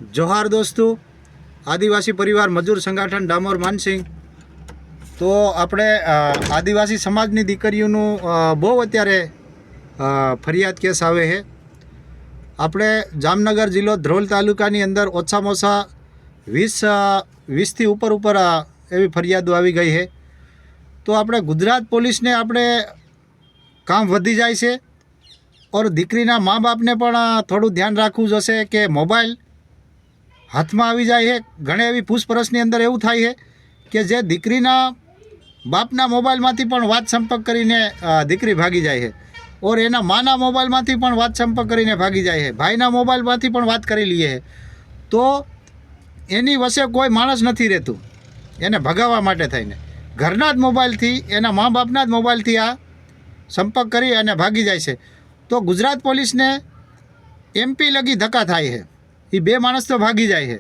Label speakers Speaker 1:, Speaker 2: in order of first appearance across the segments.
Speaker 1: जोहार दोस्तों, आदिवासी परिवार मजूर संगठन डामोर मानसिंह। तो આપણે આદિવાસી સમાજની દીકરીઓનું બહુ અત્યારે ફરિયાદ કેસ આવે છે। આપણે જામનગર જિલ્લો ધ્રોલ તાલુકાની અંદર ઓછામાં ઓછા 20થી ઉપર એવી ફરિયાદો આવી ગઈ છે। તો આપણે ગુજરાત પોલીસને આપણે કામ વધી જાય છે और દીકરીના મા બાપને પણ થોડું ધ્યાન રાખવું જોશે કે મોબાઈલ હાથમાં આવી જાય છે। ઘણી એવી પૂછપરછની અંદર એવું થાય છે કે જે દીકરીના બાપના મોબાઈલમાંથી પણ વાત સંપર્ક કરીને દીકરી ભાગી જાય છે और એના માના મોબાઈલમાંથી પણ વાત સંપર્ક કરીને ભાગી જાય છે, ભાઈના મોબાઈલમાંથી પણ વાત કરી લઈએ છે। તો એની વચ્ચે કોઈ માણસ નથી રહેતું એને ભગાવવા માટે થઈને ઘરના જ મોબાઈલથી એના મા બાપના જ મોબાઈલથી આ સંપર્ક કરી અને ભાગી જાય છે। તો ગુજરાત પોલીસને એમપી લગી ધક્કા થાય છે, એ બે માણસ તો ભાગી જાય છે,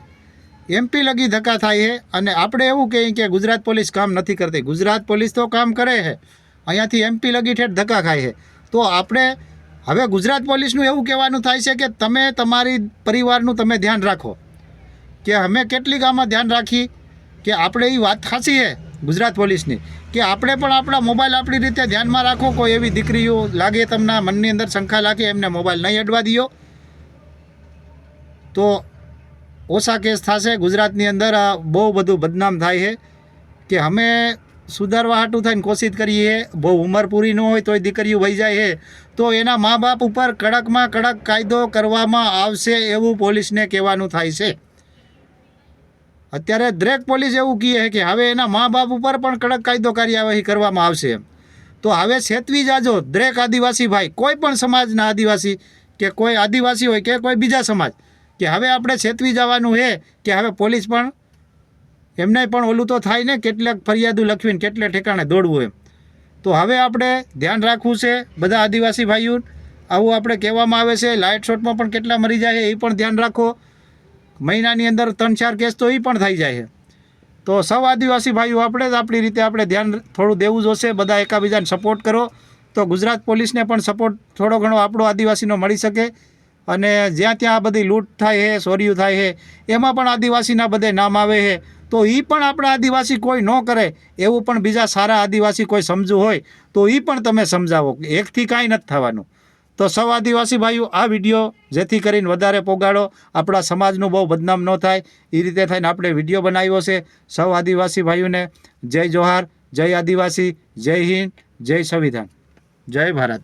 Speaker 1: એમપી લગી ધક્કા થાય છે। અને આપણે એવું કહીએ કે ગુજરાત પોલીસ કામ નથી કરતી, ગુજરાત પોલીસ તો કામ કરે છે, અહીંયાથી એમપી લગી ઠેઠ ધક્કા ખાય છે। તો આપણે હવે ગુજરાત પોલીસનું એવું કહેવાનું થાય છે કે તમે તમારી પરિવારનું તમે ધ્યાન રાખો કે અમે કેટલીક આમાં ધ્યાન રાખી કે આપણે એ વાત સાચી છે ગુજરાત પોલીસની કે આપણે પણ આપણા મોબાઈલ આપણી રીતે ધ્યાનમાં રાખો। કોઈ એવી દીકરીઓ લાગે તમને મનની અંદર શંકા લાગે એમને મોબાઈલ નહીં અડવા દો તો ઓછા કેસ થશે। ગુજરાતની અંદર બહુ બધું બદનામ થાય છે કે અમે સુધારવા હાટું થઈને કોશિશ કરીએ, બહુ ઉંમર પૂરી ન હોય તોય દીકરીઓ વહી જાય છે તો એના મા બાપ ઉપર કડકમાં કડક કાયદો કરવામાં આવશે એવું પોલીસને કહેવાનું થાય છે। અત્યારે દરેક પોલીસ એવું કહે કે હવે એના મા બાપ ઉપર પણ કડક કાયદો કાર્યવાહી કરવામાં આવશે। તો હવે છેતવી જાજો દરેક આદિવાસી ભાઈ, કોઈ પણ સમાજના આદિવાસી કે કોઈ આદિવાસી હોય કે કોઈ બીજા સમાજ, કે હવે આપણે છેતવી જવાનું છે કે હવે પોલીસ પણ એમને પણ ઓલું તો થાય ને કેટલાક ફરિયાદો લખવીને કેટલે ઠેકાણે દોડવું એમ। તો હવે આપણે ધ્યાન રાખવું છે બધા આદિવાસી ભાઈઓ, આવું આપણે કહેવામાં આવે છે। લાઇટ શોટમાં પણ કેટલા મરી જાય એ પણ ધ્યાન રાખો, મહિનાની અંદર 3-4 કેસ તો એ પણ થઈ જાય છે। તો સૌ આદિવાસી ભાઈઓ આપણે જ આપણી રીતે આપણે ધ્યાન થોડું દેવું જોશે, બધા એકાબીજાને સપોર્ટ કરો તો ગુજરાત પોલીસને પણ સપોર્ટ થોડો ઘણો આપણો આદિવાસીનો મળી શકે। અને જ્યાં ત્યાં આ બધી લૂંટ થાય છે, ચોરીઓ થાય છે, એમાં પણ આદિવાસીના બધે નામ આવે છે તો એ પણ આપણા આદિવાસી કોઈ ન કરે એવું પણ બીજા સારા આદિવાસી કોઈ સમજુ હોય તો એ પણ તમે સમજાવો, એકથી કાંઈ નથી થવાનું। તો સૌ આદિવાસી ભાઈઓ આ વિડીયો જેથી કરીને વધારે પોગાડો, આપણા સમાજનું બહુ બદનામ ન થાય એ રીતે થઈને આપણે વિડીયો બનાવ્યો છે। સૌ આદિવાસી ભાઈઓને જય જોહાર, જય આદિવાસી, જય હિન્દ, જય સંવિધાન, જય ભારત।